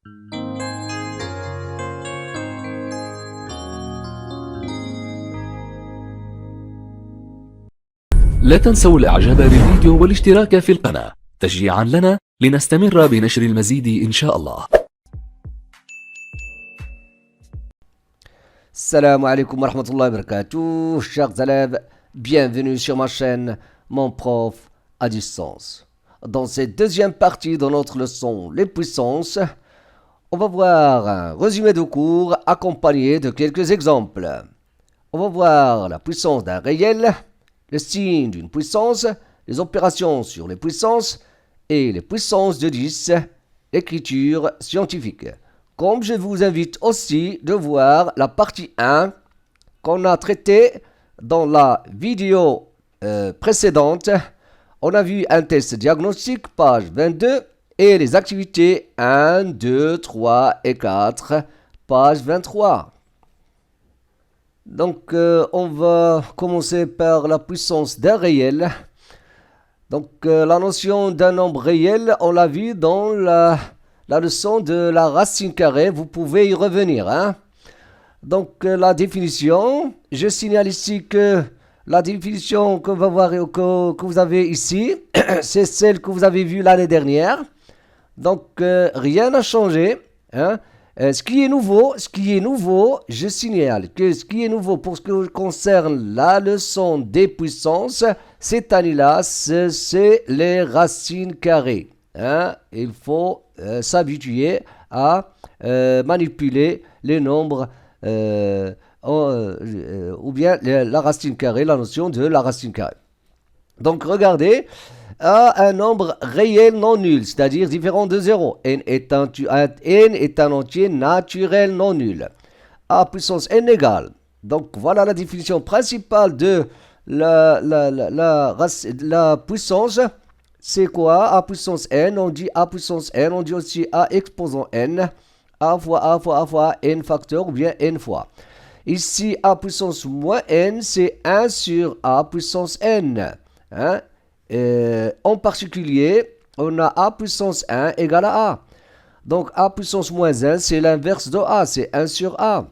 لا تنسوا الإعجاب بالفيديو والاشتراك في القناة تشجيعا لنا لنستمر بنشر المزيد إن شاء الله. Salam alaikum wa rahmatullahi wa barakatuh, chers élèves, bienvenue sur ma chaîne Mon Prof à distance. Dans cette deuxième partie de notre leçon Les puissances, on va voir un résumé de cours accompagné de quelques exemples. On va voir la puissance d'un réel, le signe d'une puissance, les opérations sur les puissances et les puissances de 10, l'écriture scientifique. Comme je vous invite aussi de voir la partie 1 qu'on a traitée dans la vidéo précédente. On a vu un test diagnostic, page 22, et les activités 1, 2, 3 et 4, page 23. Donc, on va commencer par la puissance d'un réel. Donc, la notion d'un nombre réel, on l'a vu dans la leçon de la racine carrée, vous pouvez y revenir. Donc, la définition, je signale ici que la définition qu'on va voir, que vous avez ici, c'est celle que vous avez vue l'année dernière. Donc, rien n'a changé. Ce qui est nouveau, je signale que ce qui est nouveau pour ce qui concerne la leçon des puissances, cette année-là, c'est les racines carrées. Il faut s'habituer à manipuler les nombres ou bien la racine carrée, la notion de la racine carrée. Donc regardez, un nombre réel non nul, c'est-à-dire différent de 0. N est un entier naturel non nul. A puissance n égale. Donc voilà la définition principale de la puissance. C'est quoi? A puissance n, on dit A puissance n, on dit aussi A exposant n, A fois n facteur ou bien n fois. Ici, A puissance moins n, c'est 1 sur A puissance n. En particulier, on a A puissance 1 égale à A. Donc, A puissance moins 1, c'est l'inverse de A, c'est 1 sur A.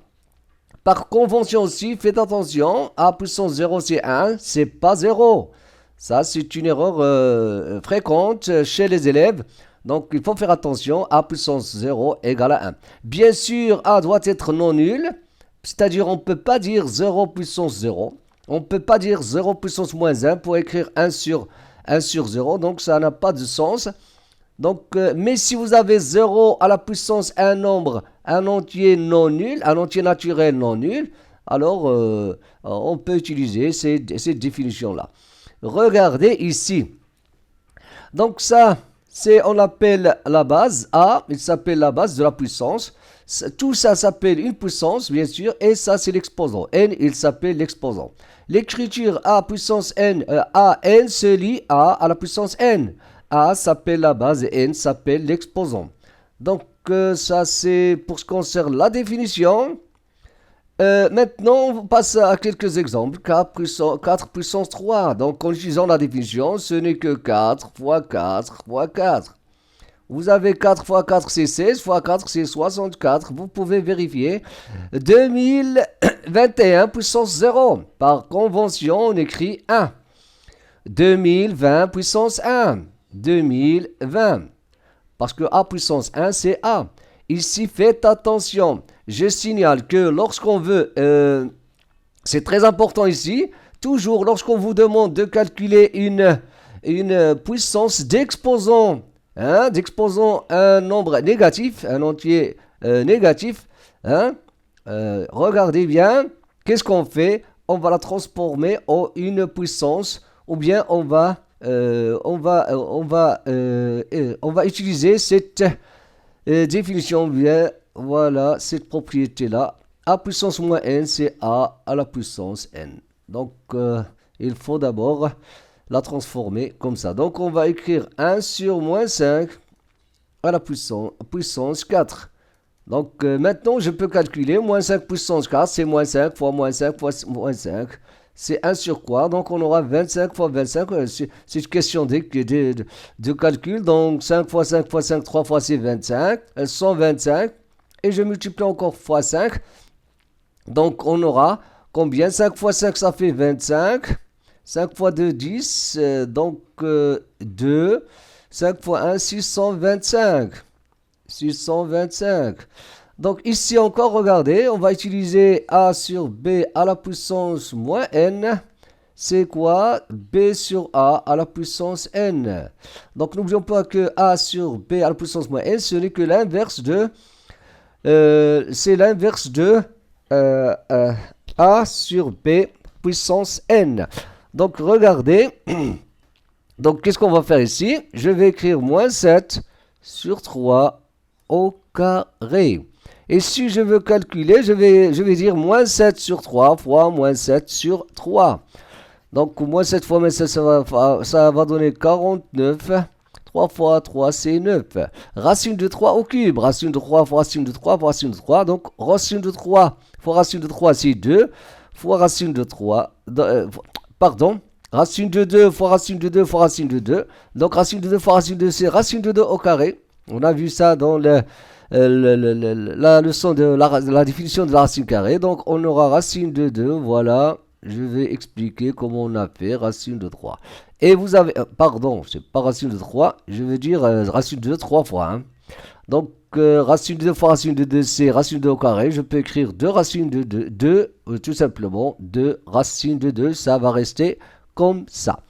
Par convention aussi, faites attention, A puissance 0, c'est 1, c'est pas 0. Ça, c'est une erreur fréquente chez les élèves. Donc, il faut faire attention. A puissance 0 égale à 1. Bien sûr, A doit être non nul. C'est-à-dire, on ne peut pas dire 0 puissance 0. On ne peut pas dire 0 puissance moins 1 pour écrire 1 sur 0. Donc, ça n'a pas de sens. Donc, mais si vous avez 0 à la puissance un nombre, un entier non nul, un entier naturel non nul, alors on peut utiliser cette définition-là. Regardez ici. Donc ça, on l'appelle la base A, il s'appelle la base de la puissance. Tout ça s'appelle une puissance, bien sûr, et ça c'est l'exposant. N, il s'appelle l'exposant. L'écriture A puissance N, A, N se lie à la puissance N. A s'appelle la base et N s'appelle l'exposant. Donc ça c'est pour ce qui concerne la définition. Maintenant, on passe à quelques exemples. 4 puissance 3. Donc, en utilisant la définition, ce n'est que 4 fois 4 fois 4. Vous avez 4 fois 4, c'est 16, fois 4, c'est 64. Vous pouvez vérifier. 2021 puissance 0. Par convention, on écrit 1. 2020 puissance 1. 2020. Parce que A puissance 1, c'est A. Ici, faites attention. Je signale que lorsqu'on veut, c'est très important ici, toujours lorsqu'on vous demande de calculer une puissance d'exposant, d'exposant un nombre négatif, un entier négatif, regardez bien, qu'est-ce qu'on fait? On va la transformer en une puissance, ou bien on va utiliser cette définition bien. Voilà, cette propriété-là, A puissance moins n, c'est A à la puissance n. Donc, il faut d'abord la transformer comme ça. Donc, on va écrire 1 sur moins 5 à la puissance 4. Donc, maintenant, je peux calculer moins 5 puissance 4, c'est moins 5 fois moins 5 fois moins 5. c'est 1 sur quoi? Donc on aura 25 fois 25. C'est une question de calcul. Donc 5 fois 5 fois 5, 3 fois c'est 25. 125. Et je multiplie encore fois 5. Donc on aura combien? 5 fois 5 ça fait 25. 5 fois 2, 10. Donc 2. 5 fois 1, 625. 625. Donc ici encore, regardez, on va utiliser a sur b à la puissance moins n. C'est quoi? B sur a à la puissance n. Donc n'oublions pas que a sur b à la puissance moins n, ce n'est que l'inverse de... c'est l'inverse de a sur b puissance n. Donc regardez. Donc qu'est-ce qu'on va faire ici? Je vais écrire moins 7 sur 3 au carré. Et si je veux calculer, je vais dire moins 7 sur 3 fois moins 7 sur 3. Donc moins 7 fois moins 7, ça va donner 49. 3 fois 3, c'est 9. Racine de 3 au cube. Racine de 3 fois racine de 3 fois racine de 3. Donc racine de 3 fois racine de 3, c'est 2. Fois racine de 3. Pardon. Racine de 2 fois racine de 2 fois racine de 2. Donc racine de 2 fois racine de 2, c'est racine de 2 au carré. On a vu ça dans la leçon de la définition de la racine carrée. Donc on aura racine de 2, voilà. Je vais expliquer comment on a fait racine de 3. Et vous avez, pardon, c'est pas racine de 3, je veux dire racine de 2 3 fois. Hein. Donc racine de 2 fois racine de 2, c'est racine de 2 au carré. Je peux écrire 2 racines de 2, 2 tout simplement, 2 racines de 2, ça va rester comme ça.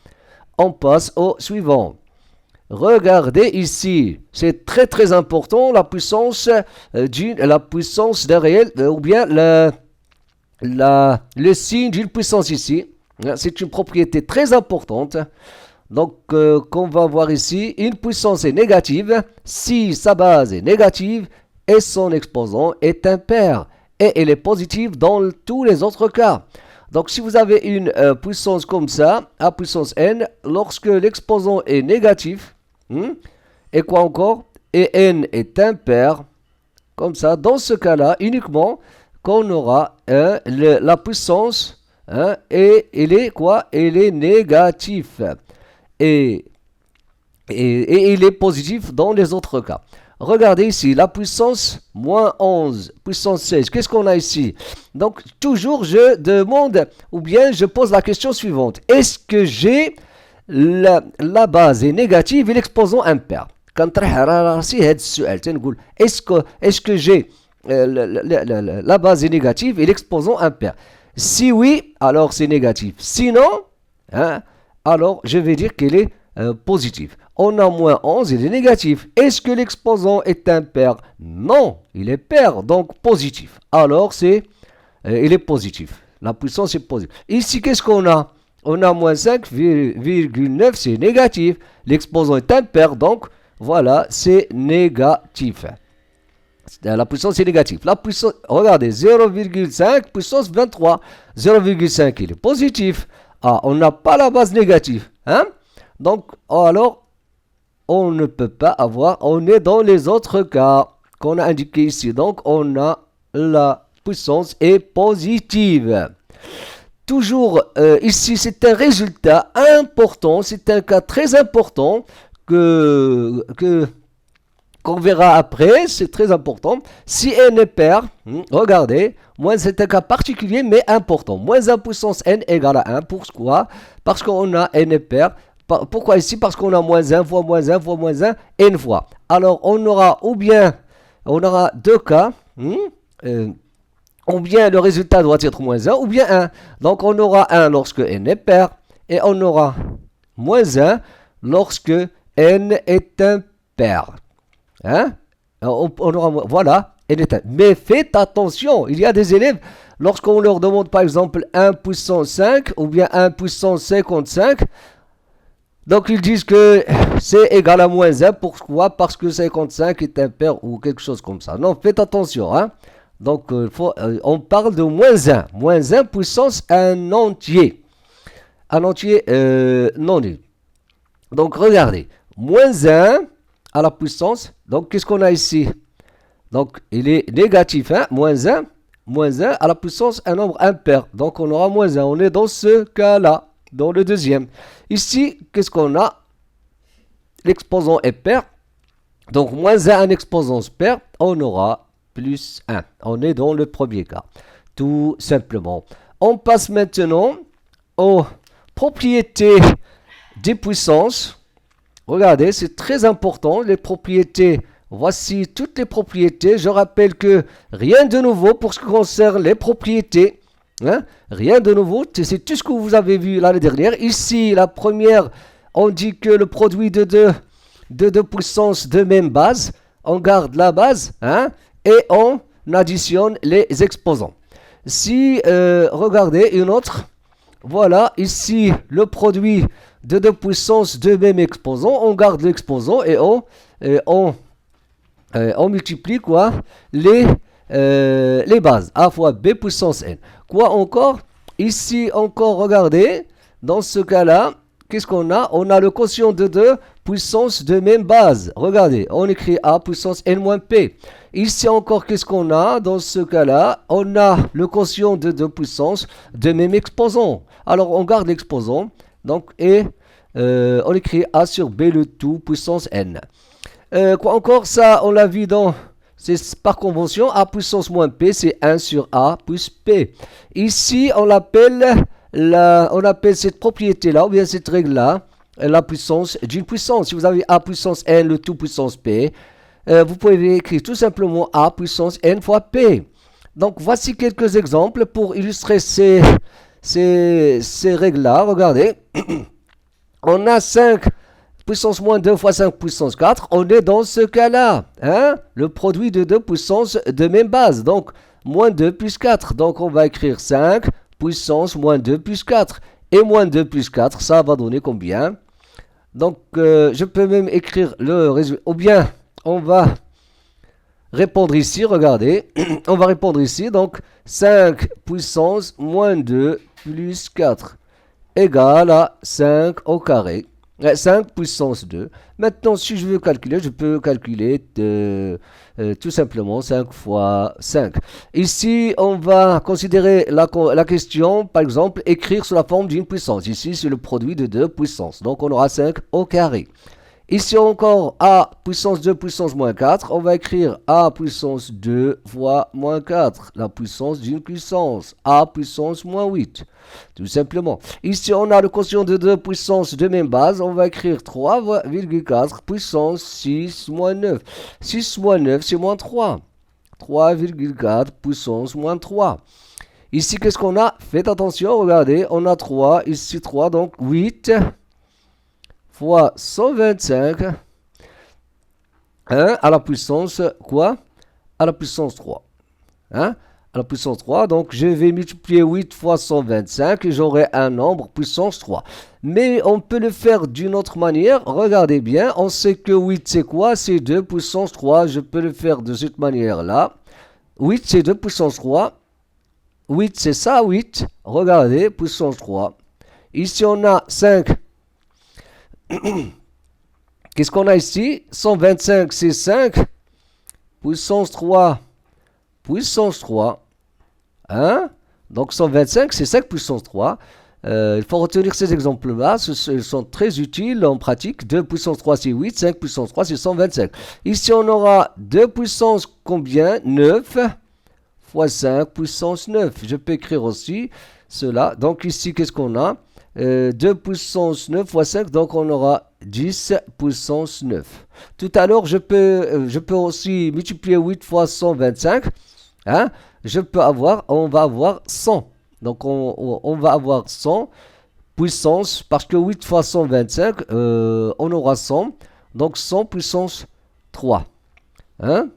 On passe au suivant. Regardez ici, c'est très très important, la puissance d'un réel, ou bien le signe d'une puissance ici. C'est une propriété très importante. Donc, qu'on va voir ici, une puissance est négative si sa base est négative et son exposant est impair. Et elle est positive dans tous les autres cas. Donc, si vous avez une puissance comme ça, a puissance n, lorsque l'exposant est négatif, et quoi encore? Et n est impair, comme ça, dans ce cas-là, uniquement, qu'on aura la puissance, et elle est quoi? Elle est négative. Et il est positif dans les autres cas. Regardez ici, la puissance moins 11, puissance 16. Qu'est-ce qu'on a ici? Donc, toujours, je demande, ou bien je pose la question suivante. Est-ce que j'ai la base est négative et l'exposant impair? Est-ce que j'ai la base est négative et l'exposant impair? Si oui, alors c'est négatif. Sinon, alors je vais dire qu'elle est positive. On a moins 11, il est négatif. Est-ce que l'exposant est impair? Non, il est pair, donc positif. Alors il est positif. La puissance est positive. Ici, qu'est-ce qu'on a? On a moins 5,9, c'est négatif. L'exposant est impair, donc voilà, c'est négatif. La puissance est négative. La puissance, regardez, 0,5, puissance 23. 0,5, il est positif. Ah, on n'a pas la base négative. Donc, alors, on ne peut pas avoir, on est dans les autres cas qu'on a indiqués ici. Donc, on a la puissance est positive. Toujours, ici, c'est un résultat important, c'est un cas très important qu'on verra après, c'est très important. Si n est pair, regardez, c'est un cas particulier mais important. Moins 1 puissance n égale à 1. Pourquoi? Parce qu'on a n est pair. Pourquoi ici? Parce qu'on a moins 1 fois moins 1 fois moins 1 n fois. Alors on aura deux cas. Ou bien le résultat doit être moins 1 ou bien 1. Donc on aura 1 lorsque n est pair et on aura moins 1 lorsque n est impair. On aura, voilà, n est impair. Mais faites attention, il y a des élèves, lorsqu'on leur demande par exemple 1 puissance 5 ou bien 1 puissance 55, donc ils disent que c'est égal à moins 1. Pourquoi? Parce que 55 est impair ou quelque chose comme ça. Non, faites attention. Donc, on parle de moins 1. Moins 1 puissance un entier. Un entier non nul. Donc, regardez. Moins 1 à la puissance. Donc, qu'est-ce qu'on a ici? Donc, il est négatif. Moins 1. moins 1 à la puissance un nombre impair. Donc on aura moins 1. On est dans ce cas-là, dans le deuxième. Ici, qu'est-ce qu'on a? L'exposant est pair. Donc moins 1 un exposant pair, on aura plus 1. On est dans le premier cas. Tout simplement. On passe maintenant aux propriétés des puissances. Regardez, c'est très important, les propriétés. Voici toutes les propriétés. Je rappelle que rien de nouveau pour ce qui concerne les propriétés. Hein? Rien de nouveau, c'est tout ce que vous avez vu l'année dernière. Ici, la première, on dit que le produit de deux puissances de même base, on garde la base, hein, et on additionne les exposants. Si, regardez une autre, voilà, ici, le produit de deux puissances de même exposant, on garde l'exposant et on multiplie quoi? Les bases, A fois B puissance N. Quoi encore? Ici encore, regardez, dans ce cas-là, qu'est-ce qu'on a? On a le quotient de deux puissances de même base. Regardez, on écrit A puissance N moins P. Ici encore, qu'est-ce qu'on a? Dans ce cas-là, on a le quotient de deux puissances de même exposant. Alors, on garde l'exposant, donc, et on écrit A sur B le tout puissance N. Quoi encore? Ça, on l'a vu c'est par convention, A puissance moins P, c'est 1 sur A plus P. Ici, on appelle cette propriété-là, ou bien cette règle-là, la puissance d'une puissance. Si vous avez A puissance N, le tout puissance P, vous pouvez écrire tout simplement A puissance N fois P. Donc, voici quelques exemples pour illustrer ces règles-là. Regardez, on a 5 puissance moins 2 fois 5 puissance 4, on est dans ce cas-là, hein? Le produit de deux puissances de même base, donc moins 2 plus 4, donc on va écrire 5 puissance moins 2 plus 4, et moins 2 plus 4, ça va donner combien? Donc je peux même écrire le résultat, ou bien on va répondre ici, regardez, on va répondre ici, donc 5 puissance moins 2 plus 4 égale à 5 au carré. 5 puissance 2. Maintenant, si je veux calculer, je peux calculer tout simplement 5 fois 5. Ici, on va considérer la question, par exemple, écrire sous la forme d'une puissance. Ici, c'est le produit de deux puissances. Donc, on aura 5 au carré. Ici encore, A puissance 2 puissance moins 4. On va écrire A puissance 2 fois moins 4. La puissance d'une puissance. A puissance moins 8. Tout simplement. Ici, on a le quotient de deux puissances de même base. On va écrire 3,4 puissance 6 moins 9. 6 moins 9, c'est moins 3. 3,4 puissance moins 3. Ici, qu'est-ce qu'on a? Faites attention, regardez. On a 3. Ici, 3. Donc, 8 fois 125, 1 à la puissance, quoi? À la puissance 3. Hein? À la puissance 3, donc je vais multiplier 8 fois 125 et j'aurai un nombre puissance 3. Mais on peut le faire d'une autre manière. Regardez bien, on sait que 8 c'est quoi? C'est 2 puissance 3. Je peux le faire de cette manière-là. 8 c'est 2 puissance 3. 8 c'est ça, 8. Regardez, puissance 3. Ici on a 5. Qu'est-ce qu'on a ici? 125, c'est 5. Puissance 3. Puissance 3. Hein? Donc 125, c'est 5 puissance 3. Il faut retenir ces exemples-là. Ils sont très utiles en pratique. 2 puissance 3, c'est 8. 5 puissance 3, c'est 125. Ici, on aura 2 puissance combien? 9 fois 5 puissance 9. Je peux écrire aussi cela. Donc ici, qu'est-ce qu'on a? 2 puissance 9 fois 5, donc on aura 10 puissance 9. Tout à l'heure, je peux aussi multiplier 8 fois 125. Hein? On va avoir 100. Donc on va avoir 100 puissance, parce que 8 fois 125, on aura 100. Donc 100 puissance 3. Hein?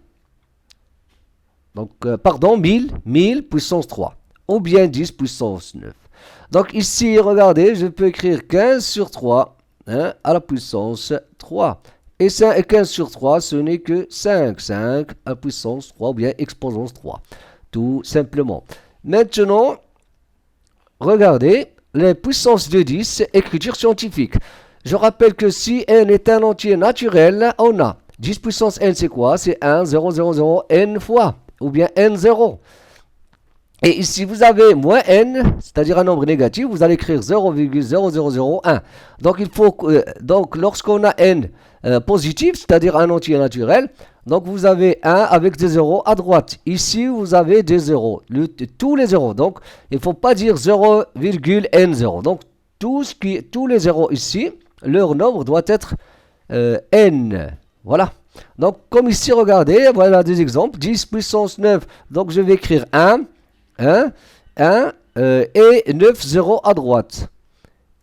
Donc, pardon, 1000 puissance 3. Ou bien 10 puissance 9. Donc ici, regardez, je peux écrire 15 sur 3, hein, à la puissance 3. Et 15 sur 3, ce n'est que 5. 5 à la puissance 3, ou bien exposance 3. Tout simplement. Maintenant, regardez, les puissances de 10, écriture scientifique. Je rappelle que si n est un entier naturel, on a 10 puissance n, c'est quoi? C'est 1, 0, 0, 0, n fois, ou bien n0. Et ici, vous avez moins n, c'est-à-dire un nombre négatif, vous allez écrire 0,0001. Donc, donc lorsqu'on a n positif, c'est-à-dire un entier naturel, donc vous avez 1 avec des zéros à droite. Ici, vous avez des zéros, tous les zéros. Donc, il ne faut pas dire 0,n0. Donc, tous les zéros ici, leur nombre doit être n. Voilà. Donc, comme ici, regardez, voilà des exemples. 10 puissance 9. Donc, je vais écrire 1, et 9 zéros à droite.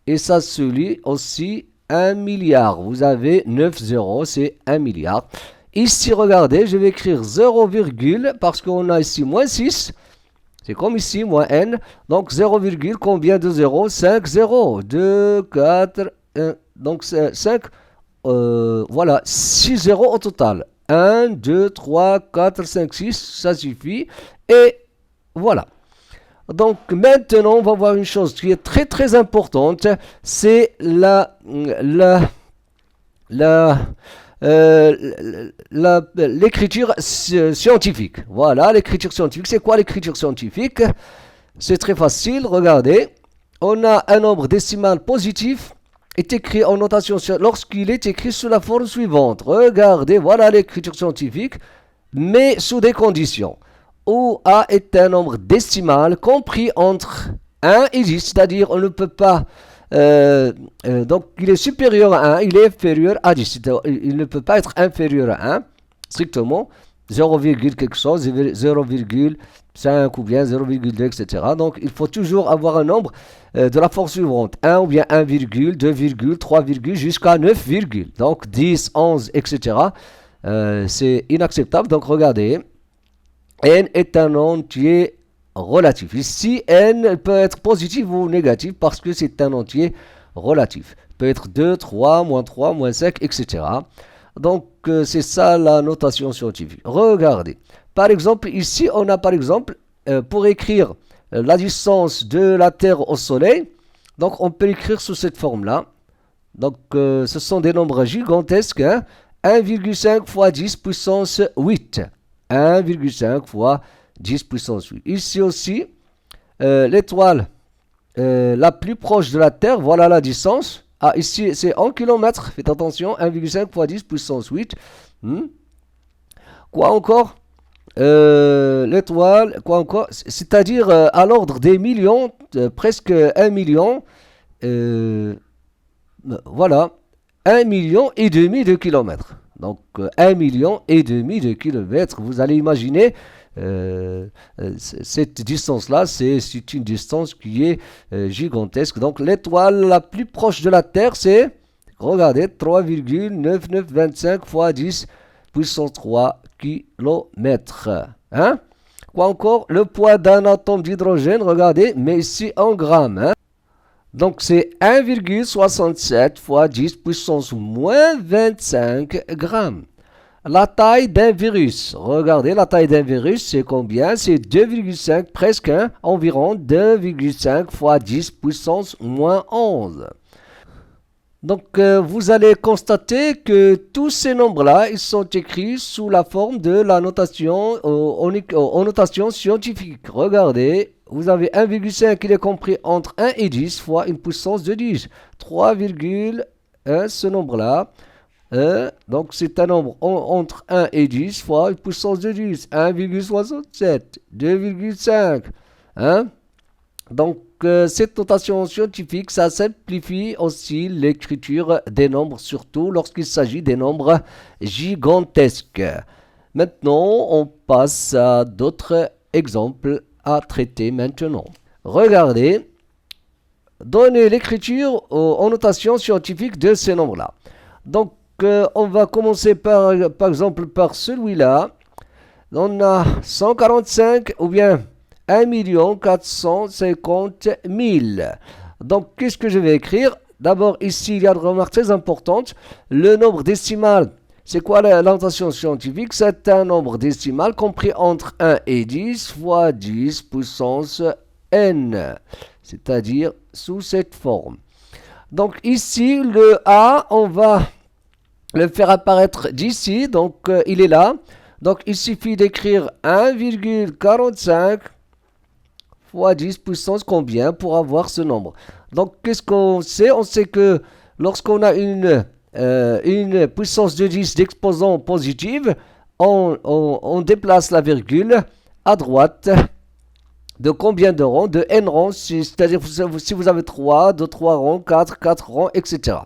Et ça se lit aussi 1 milliard. Vous avez 9 zéros, c'est 1 milliard. Ici, regardez, je vais écrire 0, parce qu'on a ici moins 6. C'est comme ici, moins n. Donc, 0, combien de zéros? 5 zéros. 2, 4, 1. Donc, 5. Voilà, 6 zéros au total. 1, 2, 3, 4, 5, 6. Ça suffit. Et voilà. Donc maintenant, on va voir une chose qui est très très importante. C'est l'écriture scientifique. Voilà, l'écriture scientifique. C'est quoi l'écriture scientifique? C'est très facile. Regardez. On a un nombre décimal positif est écrit en notation lorsqu'il est écrit sous la forme suivante. Regardez, voilà l'écriture scientifique, mais sous des conditions. Où A est un nombre décimal compris entre 1 et 10, c'est-à-dire on ne peut pas, donc il est supérieur à 1, il est inférieur à 10, il ne peut pas être inférieur à 1, strictement, 0, quelque chose, 0,5 ou bien 0,2, etc. Donc il faut toujours avoir un nombre de la forme suivante, 1 ou bien 1, 2, 3, jusqu'à 9, donc 10, 11, etc. C'est inacceptable, donc regardez. N est un entier relatif. Ici, n peut être positif ou négatif parce que c'est un entier relatif. Il peut être 2, 3, moins 5, etc. Donc, c'est ça la notation scientifique. Regardez. Par exemple, ici, on a par exemple, pour écrire la distance de la Terre au Soleil, donc on peut l'écrire sous cette forme-là. Donc, ce sont des nombres gigantesques. Hein? 1,5 fois 10 puissance 8. 1,5 fois 10 puissance 8. Ici aussi, l'étoile la plus proche de la Terre, voilà la distance. Ah, ici, c'est en kilomètres. Faites attention, 1,5 fois 10 puissance 8. Quoi encore? L'étoile, quoi encore? C'est-à-dire à l'ordre des millions, presque 1 million. Voilà, 1,5 million de kilomètres. Donc, 1,5 million de kilomètres. Vous allez imaginer, cette distance-là, c'est une distance qui est gigantesque. Donc, l'étoile la plus proche de la Terre, c'est, regardez, 3,9925 fois 10 puissance 3 kilomètres. Hein? Quoi encore? Le poids d'un atome d'hydrogène, regardez, mais ici en grammes. Hein? Donc, c'est 1,67 fois 10 puissance moins 25 grammes. La taille d'un virus. Regardez, la taille d'un virus, c'est combien? C'est 2,5, presque, hein, environ 2,5 fois 10 puissance moins 11. Donc, vous allez constater que tous ces nombres-là, ils sont écrits sous la forme de la notation, en notation scientifique. Regardez. Vous avez 1,5 qui est compris entre 1 et 10 fois une puissance de 10. 3,1, ce nombre-là. Donc, c'est un nombre entre 1 et 10 fois une puissance de 10. 1,67, 2,5. Hein? Donc, cette notation scientifique, ça simplifie aussi l'écriture des nombres, surtout lorsqu'il s'agit des nombres gigantesques. Maintenant, on passe à d'autres exemples à traiter maintenant. Regardez, donnez l'écriture en notation scientifique de ces nombres-là. Donc, on va commencer par exemple par celui-là. On a 145 ou bien 1 450 000. Donc, qu'est-ce que je vais écrire? D'abord, ici, il y a une remarque très importante. Le nombre décimal. C'est quoi la notation scientifique? C'est un nombre décimal compris entre 1 et 10 fois 10 puissance n, c'est-à-dire sous cette forme. Donc ici, le A, on va le faire apparaître d'ici, donc il est là. Donc il suffit d'écrire 1,45 fois 10 puissance combien pour avoir ce nombre. Donc, qu'est-ce qu'on sait? On sait que lorsqu'on a une puissance de 10 d'exposant positive, on déplace la virgule à droite de combien de rangs? De n rangs, c'est-à-dire si vous avez 3, de 3 rangs, 4 rangs, etc.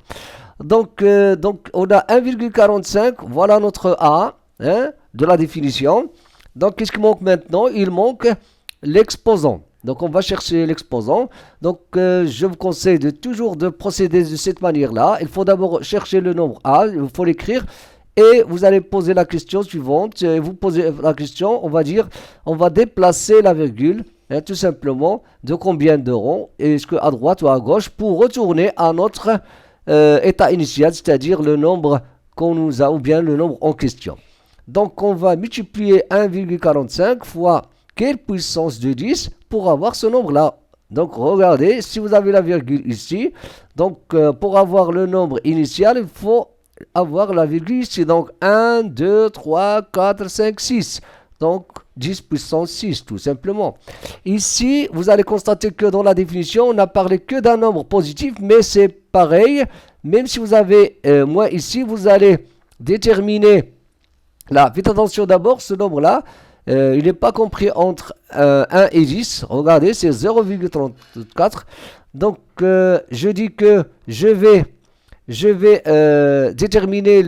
Donc, on a 1,45, voilà notre A de la définition. Donc, qu'est-ce qui manque maintenant? Il manque l'exposant. Donc, on va chercher l'exposant. Donc, je vous conseille toujours de procéder de cette manière-là. Il faut d'abord chercher le nombre A, il faut l'écrire. Et vous allez poser la question suivante. Vous posez la question, on va dire, on va déplacer la virgule, tout simplement, de combien de rangs, est-ce que à droite ou à gauche, pour retourner à notre état initial, c'est-à-dire le nombre qu'on nous a, ou bien le nombre en question. Donc, on va multiplier 1,45 fois quelle puissance de 10 pour avoir ce nombre-là. Donc, regardez, si vous avez la virgule ici, donc pour avoir le nombre initial, il faut avoir la virgule ici. Donc, 1, 2, 3, 4, 5, 6. Donc, 10 puissance 6, tout simplement. Ici, vous allez constater que dans la définition, on n'a parlé que d'un nombre positif, mais c'est pareil. Même si vous avez moins ici, vous allez déterminer là. Faites attention d'abord, ce nombre-là, il n'est pas compris entre 1 et 10. Regardez, c'est 0,34. Donc, je dis que je vais déterminer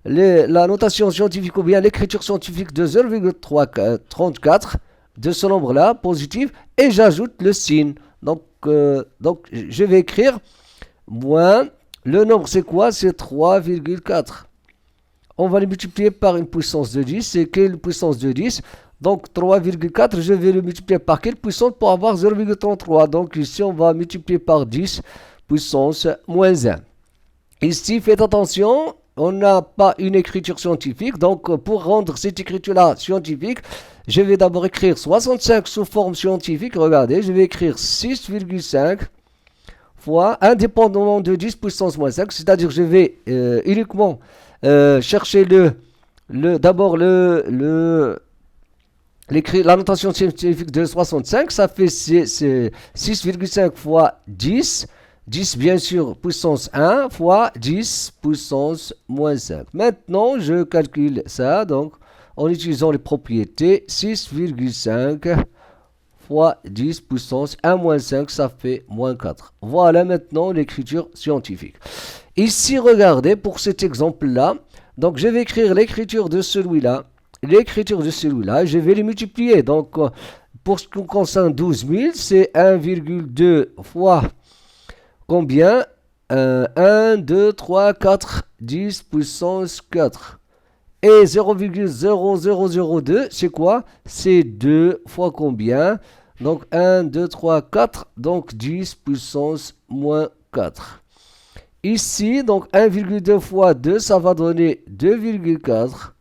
la notation scientifique ou bien l'écriture scientifique de 0,34 de ce nombre-là, positif, et j'ajoute le signe. Donc, je vais écrire moins, le nombre c'est quoi? C'est 3,4. On va le multiplier par une puissance de 10. C'est quelle puissance de 10? Donc 3,4, je vais le multiplier par quelle puissance pour avoir 0,33. Donc ici, on va multiplier par 10 puissance moins 1. Ici, faites attention, on n'a pas une écriture scientifique. Donc pour rendre cette écriture-là scientifique, je vais d'abord écrire 65 sous forme scientifique. Regardez, je vais écrire 6,5 fois, indépendamment de 10 puissance moins 5. C'est-à-dire je vais uniquement chercher d'abord la notation scientifique de 65, ça fait 6,5 fois 10, 10 bien sûr puissance 1 fois 10 puissance moins 5. Maintenant, je calcule ça, donc en utilisant les propriétés, 6,5 fois 10 puissance 1 moins 5, ça fait moins 4. Voilà maintenant l'écriture scientifique. Ici, regardez, pour cet exemple-là, donc je vais écrire l'écriture de celui-là, je vais les multiplier. Donc, pour ce qui concerne 12 000, c'est 1,2 fois combien? 1, 2, 3, 4, 10 puissance 4. Et 0,0002, c'est quoi? C'est 2 fois combien? Donc, 1, 2, 3, 4, donc 10 puissance moins 4. Ici, donc 1,2 fois 2, ça va donner 2,4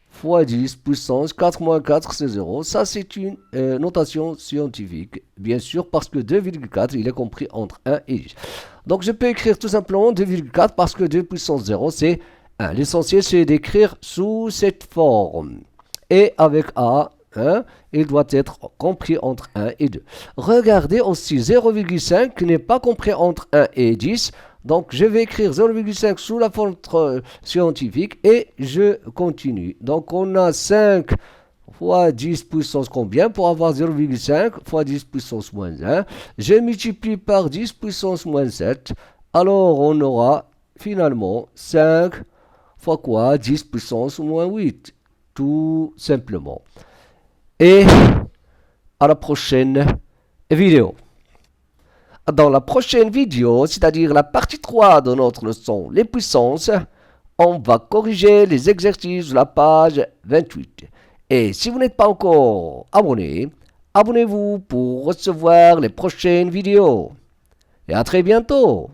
fois 10 puissance 4 moins 4, c'est 0. Ça, c'est une notation scientifique, bien sûr, parce que 2,4, il est compris entre 1 et 10. Donc, je peux écrire tout simplement 2,4 parce que 2 puissance 0, c'est 1. L'essentiel, c'est d'écrire sous cette forme. Et avec A, il doit être compris entre 1 et 2. Regardez aussi, 0,5 n'est pas compris entre 1 et 10. Donc, je vais écrire 0,5 sous la forme scientifique et je continue. Donc, on a 5 fois 10 puissance combien pour avoir 0,5 fois 10 puissance moins 1. Je multiplie par 10 puissance moins 7. Alors, on aura finalement 5 fois quoi? 10 puissance moins 8. Tout simplement. Et à la prochaine vidéo. Dans la prochaine vidéo, c'est-à-dire la partie 3 de notre leçon, les puissances, on va corriger les exercices de la page 28. Et si vous n'êtes pas encore abonné, abonnez-vous pour recevoir les prochaines vidéos. Et à très bientôt.